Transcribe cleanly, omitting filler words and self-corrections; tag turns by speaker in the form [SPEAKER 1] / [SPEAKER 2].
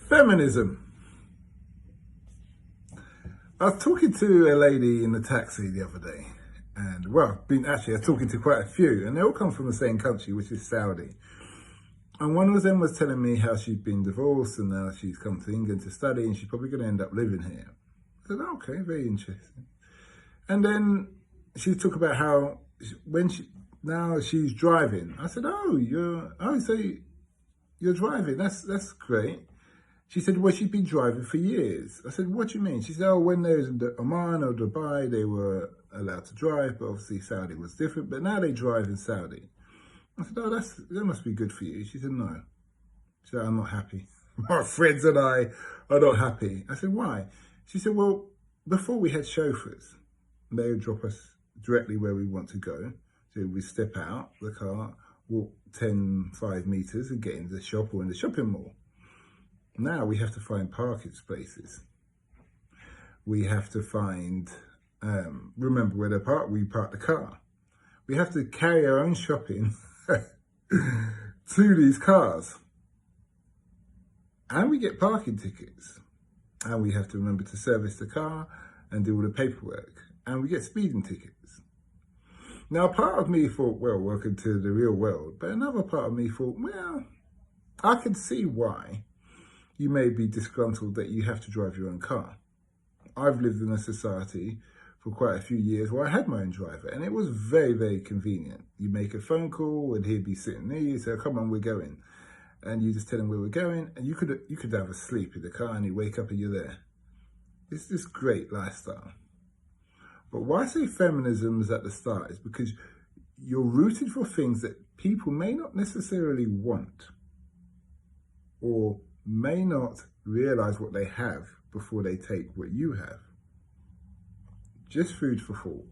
[SPEAKER 1] Feminism. I was talking to a lady in the taxi the other day, and well, I was talking to quite a few, and they all come from the same country, which is Saudi. And one of them was telling me how she'd been divorced and now she's come to England to study and she's probably going to end up living here. I said, okay, very interesting. And then she talked about how now she's driving. I said, so you're driving. That's great. She said, well, she'd been driving for years. I said, what do you mean? She said, when they was in Oman or Dubai, they were allowed to drive, but obviously Saudi was different. But now they drive in Saudi. I said, that must be good for you. She said, no. She said, I'm not happy. My friends and I are not happy. I said, why? She said, well, before we had chauffeurs. They would drop us directly where we want to go. So we step out the car, walk 5 meters and get into the shop or in the shopping mall. Now we have to find parking spaces. We have to find, remember where we park the car. We have to carry our own shopping to these cars. And we get parking tickets. And we have to remember to service the car and do all the paperwork. And we get speeding tickets. Now, part of me thought, well, welcome to the real world. But another part of me thought, well, I can see why you may be disgruntled that you have to drive your own car. I've lived in a society for quite a few years where I had my own driver, and it was very, very convenient. You make a phone call and he'd be sitting near you, say, come on, we're going. And you just tell him where we're going, and you could have a sleep in the car and you wake up and you're there. It's this great lifestyle. But why I say feminism is at the start is because you're rooted for things that people may not necessarily want or may not realize what they have before they take what you have. Just food for thought.